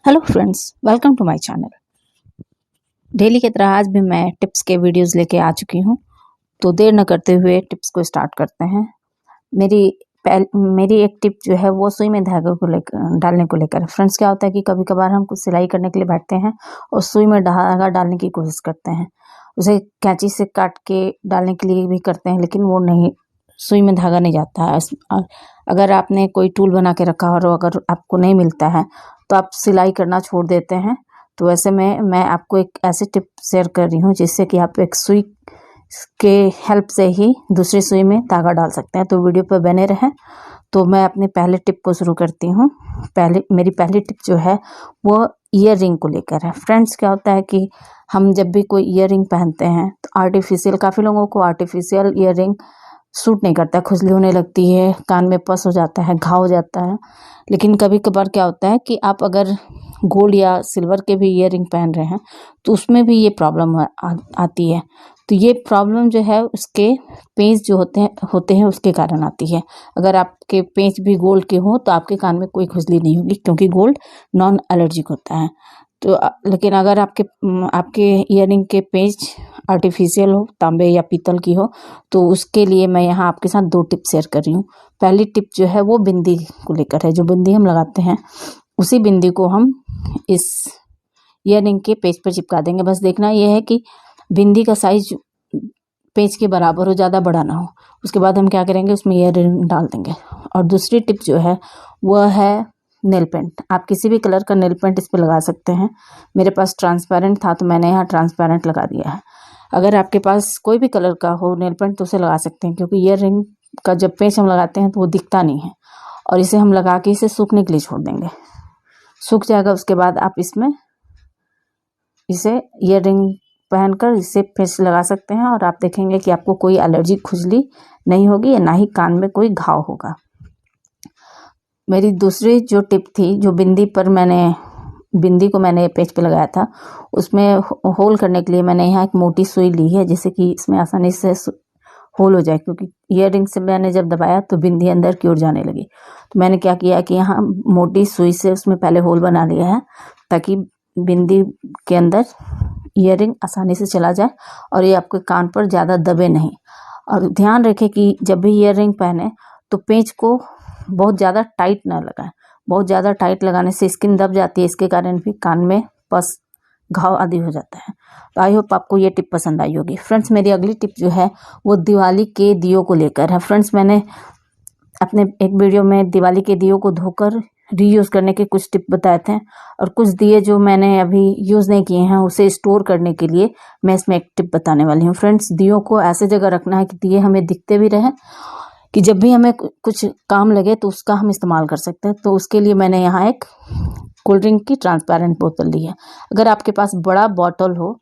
Hello friends, welcome to my channel. Daily की तरह आज भी मैं टिप्स के वीडियोस लेके आ चुकी हूँ। तो देर न करते हुए टिप्स को स्टार्ट करते हैं। मेरी मेरी एक टिप जो है वो सुई में धागे को लेकर डालने को लेकर। फ्रेंड्स, क्या होता है कि कभी कभार हम कुछ सिलाई करने के लिए बैठते हैं और सुई में धागा डालने की कोशिश करते हैं। उसे कैंची से काट के डालने के लिए भी करते हैं, लेकिन वो नहीं, सुई में धागा नहीं जाता है। अगर आपने कोई टूल बना के रखा और अगर आपको नहीं मिलता है तो आप सिलाई करना छोड़ देते हैं। तो ऐसे में मैं आपको एक ऐसी टिप शेयर कर रही हूँ जिससे कि आप एक सुई के हेल्प से ही दूसरी सुई में धागा डाल सकते हैं। तो वीडियो पर बने रहें। तो मैं अपने पहले टिप को शुरू करती हूँ। मेरी पहली टिप जो है वो ईयर रिंग को लेकर है। फ्रेंड्स, क्या होता है कि हम जब भी कोई ईयर रिंग पहनते हैं तो आर्टिफिशियल, काफ़ी लोगों को आर्टिफिशियल ईयर रिंग सूट नहीं करता है, खुजली होने लगती है, कान में पस हो जाता है, घाव हो जाता है। लेकिन कभी कभार क्या होता है कि आप अगर गोल्ड या सिल्वर के भी ईयर रिंग पहन रहे हैं तो उसमें भी ये प्रॉब्लम आती है। तो ये प्रॉब्लम जो है उसके पेंच जो होते हैं उसके कारण आती है। अगर आपके पेंच भी गोल्ड के हों तो आपके कान में कोई खुजली नहीं होगी, क्योंकि गोल्ड नॉन एलर्जिक होता है। तो लेकिन अगर आपके ईयरिंग के पेंच आर्टिफिशियल हो, तांबे या पीतल की हो, तो उसके लिए मैं यहाँ आपके साथ दो टिप शेयर कर रही हूँ। पहली टिप जो है वो बिंदी को लेकर है। जो बिंदी हम लगाते हैं उसी बिंदी को हम इस ईयरिंग के पेच पर चिपका देंगे। बस देखना यह है कि बिंदी का साइज पेच के बराबर हो, ज़्यादा बड़ा ना हो। उसके बाद हम क्या करेंगे, उसमें ईयरिंग डाल देंगे। और दूसरी टिप जो है वह है नेल पेंट। आप किसी भी कलर का नेल पेंट इस पर लगा सकते हैं। मेरे पास ट्रांसपेरेंट था तो मैंने यहाँ ट्रांसपेरेंट लगा दिया है। अगर आपके पास कोई भी कलर का हो नेल पेंट तो उसे लगा सकते हैं, क्योंकि ईयर रिंग का जब पेंच हम लगाते हैं तो वो दिखता नहीं है। और इसे हम लगा के इसे सूखने के लिए छोड़ देंगे। सूख जाएगा, उसके बाद आप इसमें इसे ईयर रिंग पहनकर इसे पेंच लगा सकते हैं और आप देखेंगे कि आपको कोई एलर्जी, खुजली नहीं होगी, या ना ही कान में कोई घाव होगा। मेरी दूसरी जो टिप थी, जो बिंदी को मैंने पेच पे लगाया था, उसमें होल करने के लिए मैंने यहाँ एक मोटी सुई ली है, जिससे कि इसमें आसानी से होल हो जाए। क्योंकि ईयर रिंग से मैंने जब दबाया तो बिंदी अंदर की ओर जाने लगी। तो मैंने क्या किया कि यहाँ मोटी सुई से उसमें पहले होल बना लिया है, ताकि बिंदी के अंदर ईयर रिंग आसानी से चला जाए और ये आपके कान पर ज़्यादा दबे नहीं। और ध्यान रखें कि जब भी ईयर रिंग पहने तो पेंच को बहुत ज़्यादा टाइट ना लगाएं। बहुत ज़्यादा टाइट लगाने से स्किन दब जाती है, इसके कारण भी कान में पस, घाव आदि हो जाता है। तो आई होप आपको ये टिप पसंद आई होगी। फ्रेंड्स, मेरी अगली टिप जो है वो दिवाली के दियों को लेकर है। फ्रेंड्स, मैंने अपने एक वीडियो में दिवाली के दियों को धोकर रीयूज़ करने के कुछ टिप बताए थे, और कुछ दिए जो मैंने अभी यूज़ नहीं किए हैं उसे स्टोर करने के लिए मैं इसमें एक टिप बताने वाली हूँ। फ्रेंड्स, दियों को ऐसे जगह रखना है कि दिए हमें दिखते भी रहें, कि जब भी हमें कुछ काम लगे तो उसका हम इस्तेमाल कर सकते हैं। तो उसके लिए मैंने यहाँ एक कोल्ड ड्रिंक की ट्रांसपेरेंट बोतल ली है। अगर आपके पास बड़ा बॉटल हो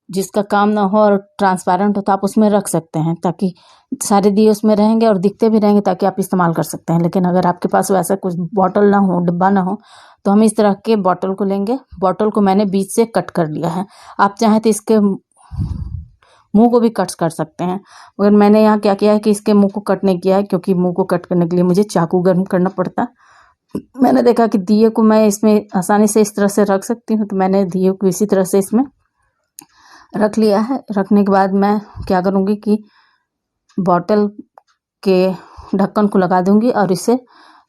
जिसका काम ना हो और ट्रांसपेरेंट हो तो आप उसमें रख सकते हैं, ताकि सारे दिए उसमें रहेंगे और दिखते भी रहेंगे, ताकि आप इस्तेमाल कर सकते हैं। लेकिन अगर आपके पास वैसा कुछ बॉटल ना हो, डिब्बा ना हो, तो हम इस तरह के बॉटल को लेंगे। बॉटल को मैंने बीच से कट कर लिया है। आप चाहें तो इसके मुंह को भी कट कर सकते हैं, मगर मैंने यहाँ क्या किया है कि इसके मुंह को कट नहीं किया है, क्योंकि मुंह को कट करने के लिए मुझे चाकू गर्म करना पड़ता। मैंने देखा कि दिए को मैं इसमें आसानी से इस तरह से रख सकती हूँ, तो मैंने दिए को इसी तरह से इसमें रख लिया है। रखने के बाद मैं क्या करूँगी कि बॉटल के ढक्कन को लगा दूँगी और इसे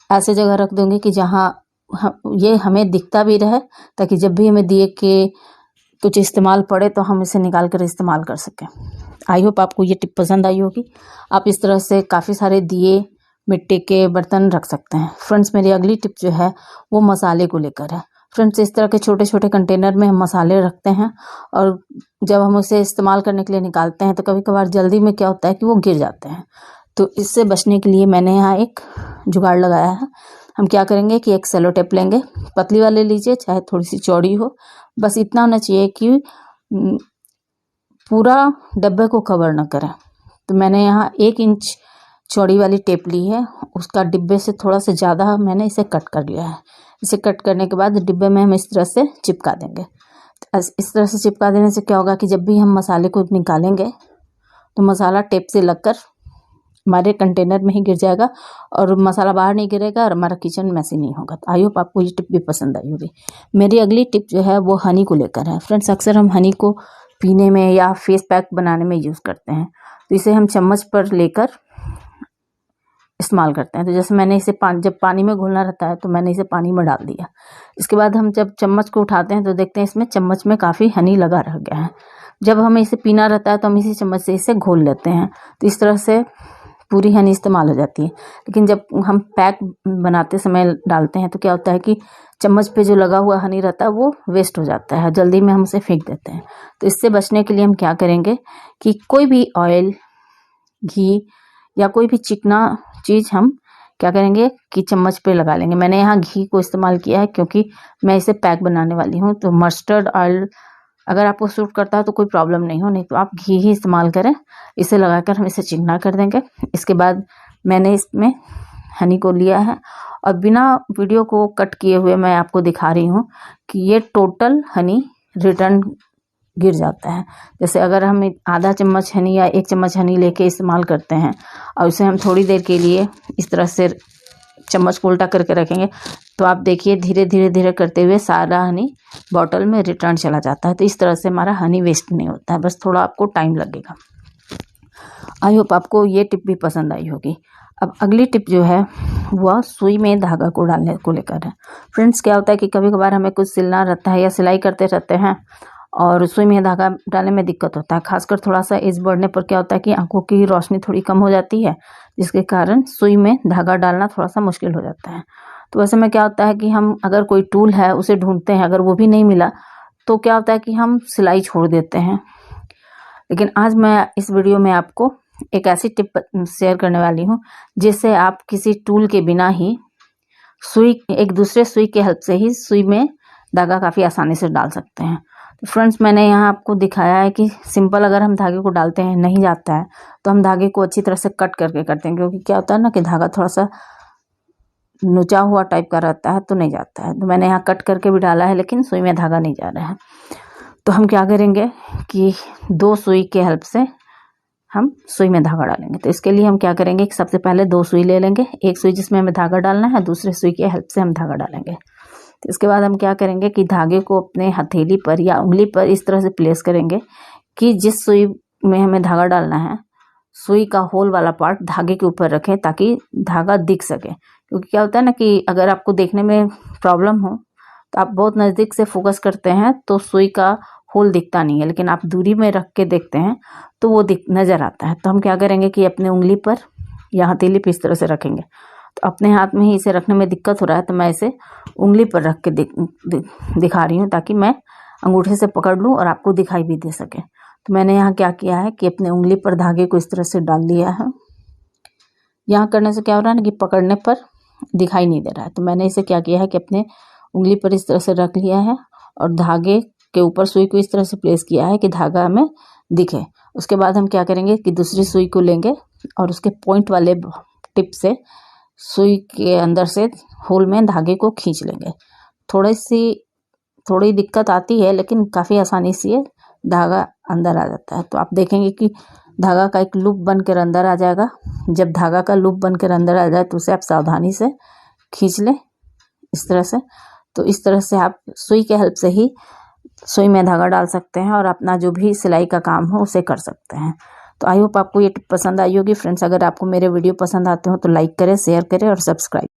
ऐसे जगह रख दूँगी कि जहाँ ये हमें दिखता भी रहे, ताकि जब भी हमें दिए के कुछ इस्तेमाल पड़े तो हम इसे निकाल कर इस्तेमाल कर सकें। आई होप आपको ये टिप पसंद आई होगी। आप इस तरह से काफ़ी सारे दिए, मिट्टी के बर्तन रख सकते हैं। फ्रेंड्स, मेरी अगली टिप जो है वो मसाले को लेकर है। फ्रेंड्स, इस तरह के छोटे छोटे कंटेनर में हम मसाले रखते हैं, और जब हम उसे इस्तेमाल करने के लिए निकालते हैं तो कभी कभार जल्दी में क्या होता है कि वो गिर जाते हैं। तो इससे बचने के लिए मैंने यहाँ एक जुगाड़ लगाया है। हम क्या करेंगे कि एक सेलो टेप लेंगे, पतली वाले लीजिए चाहे थोड़ी सी चौड़ी हो, बस इतना होना चाहिए कि पूरा डब्बे को कवर न करें। तो मैंने यहाँ 1 इंच चौड़ी वाली टेप ली है, उसका डिब्बे से थोड़ा सा ज़्यादा मैंने इसे कट कर लिया है। इसे कट करने के बाद डिब्बे में हम इस तरह से चिपका देंगे। इस तरह से चिपका देने से क्या होगा कि जब भी हम मसाले को निकालेंगे तो मसाला टेप से लगकर हमारे कंटेनर में ही गिर जाएगा और मसाला बाहर नहीं गिरेगा और हमारा किचन मैसी नहीं होगा। तो आई होप आपको ये टिप भी पसंद आई होगी। मेरी अगली टिप जो है वो हनी को लेकर है। फ्रेंड्स, अक्सर हम हनी को पीने में या फेस पैक बनाने में यूज़ करते हैं। तो इसे हम चम्मच पर लेकर इस्तेमाल करते हैं। तो जैसे मैंने इसे जब पानी में घोलना रहता है तो मैंने इसे पानी में डाल दिया। इसके बाद हम जब चम्मच को उठाते हैं तो देखते हैं इसमें चम्मच में काफ़ी हनी लगा रह गया है। जब हमें इसे पीना रहता है तो हम इसी चम्मच से इसे घोल लेते हैं। तो इस तरह से पूरी हनी इस्तेमाल हो जाती है। लेकिन जब हम पैक बनाते समय डालते हैं तो क्या होता है कि चम्मच पे जो लगा हुआ हनी रहता है वो वेस्ट हो जाता है, जल्दी में हम उसे फेंक देते हैं। तो इससे बचने के लिए हम क्या करेंगे कि कोई भी ऑयल, घी या कोई भी चिकना चीज़ हम क्या करेंगे कि चम्मच पे लगा लेंगे। मैंने यहाँ घी को इस्तेमाल किया है क्योंकि मैं इसे पैक बनाने वाली हूँ। तो मस्टर्ड ऑयल अगर आपको सूट करता है तो कोई प्रॉब्लम नहीं हो, नहीं तो आप घी ही इस्तेमाल करें। इसे लगाकर हम इसे चिकना कर देंगे। इसके बाद मैंने इसमें हनी को लिया है और बिना वीडियो को कट किए हुए मैं आपको दिखा रही हूँ कि ये टोटल हनी रिटर्न गिर जाता है। जैसे अगर हम आधा चम्मच हनी या 1 चम्मच हनी लेके इस्तेमाल करते हैं और उसे हम थोड़ी देर के लिए इस तरह से चम्मच को उल्टा करके रखेंगे तो आप देखिए धीरे धीरे धीरे करते हुए सारा हनी बॉटल में रिटर्न चला जाता है। तो इस तरह से हमारा हनी वेस्ट नहीं होता है, बस थोड़ा आपको टाइम लगेगा। आई होप आपको ये टिप भी पसंद आई होगी। अब अगली टिप जो है वह सुई में धागा को डालने को लेकर है। फ्रेंड्स, क्या होता है कि कभी कभार हमें कुछ सिलना रहता है या सिलाई करते रहते हैं और सुई में धागा डालने में दिक्कत होता है। खासकर थोड़ा सा एज बढ़ने पर क्या होता है कि आंखों की रोशनी थोड़ी कम हो जाती है, जिसके कारण सुई में धागा डालना थोड़ा सा मुश्किल हो जाता है। तो वैसे में क्या होता है कि हम अगर कोई टूल है उसे ढूंढते हैं, अगर वो भी नहीं मिला तो क्या होता है कि हम सिलाई छोड़ देते हैं। लेकिन आज मैं इस वीडियो में आपको एक ऐसी टिप शेयर करने वाली हूँ जिससे आप किसी टूल के बिना ही एक दूसरे सुई के हेल्प से ही सुई में धागा काफ़ी आसानी से डाल सकते हैं। तो फ्रेंड्स, मैंने यहाँ आपको दिखाया है कि सिंपल अगर हम धागे को डालते हैं नहीं जाता है तो हम धागे को अच्छी तरह से कट करके करते हैं, क्योंकि क्या होता है ना कि धागा थोड़ा सा नुचा हुआ टाइप का रहता है तो नहीं जाता है। तो मैंने यहाँ कट करके भी डाला है लेकिन सुई में धागा नहीं जा रहा है। तो हम क्या करेंगे कि 2 सुई के हेल्प से हम सुई में धागा डालेंगे। तो इसके लिए हम क्या करेंगे कि सबसे पहले 2 सुई ले लेंगे, एक सुई जिसमें हमें धागा डालना है, दूसरे सुई के हेल्प से हम धागा डालेंगे। तो इसके बाद हम क्या करेंगे कि धागे को अपने हथेली पर या उंगली पर इस तरह से प्लेस करेंगे कि जिस सुई में हमें धागा डालना है सुई का होल वाला पार्ट धागे के ऊपर रखें ताकि धागा दिख सके। क्योंकि क्या होता है ना कि अगर आपको देखने में प्रॉब्लम हो तो आप बहुत नज़दीक से फोकस करते हैं तो सुई का होल दिखता नहीं है, लेकिन आप दूरी में रख के देखते हैं तो वो नज़र आता है। तो हम क्या करेंगे कि अपने उंगली पर या हथेली पर इस तरह से रखेंगे। तो अपने हाथ में ही इसे रखने में दिक्कत हो रहा है तो मैं इसे उंगली पर रख के दिखा रही हूँ ताकि मैं अंगूठे से पकड़ लूँ और आपको दिखाई भी दे सके। तो मैंने यहाँ क्या किया है कि अपने उंगली पर धागे को इस तरह से डाल लिया है। यहाँ करने से क्या हो रहा है ना कि पकड़ने पर दिखाई नहीं दे रहा है। तो मैंने इसे क्या किया है कि अपने उंगली पर इस तरह से रख लिया है और धागे के ऊपर सुई को इस तरह से प्लेस किया है कि धागा हमें दिखे। उसके बाद हम क्या करेंगे कि दूसरी सुई को लेंगे और उसके पॉइंट वाले टिप से सुई के अंदर से होल में धागे को खींच लेंगे। थोड़ी दिक्कत आती है लेकिन काफ़ी आसानी से ये धागा अंदर आ जाता है। तो आप देखेंगे कि धागा का एक लूप बनकर अंदर आ जाएगा। जब धागा का लूप बनकर अंदर आ जाए तो उसे आप सावधानी से खींच लें इस तरह से। तो इस तरह से आप सुई के हेल्प से ही सुई में धागा डाल सकते हैं और अपना जो भी सिलाई का काम हो उसे कर सकते हैं। तो आई होप आपको ये टिप पसंद आई होगी। फ्रेंड्स, अगर आपको मेरे वीडियो पसंद आते हो तो लाइक करें, शेयर करें और सब्सक्राइब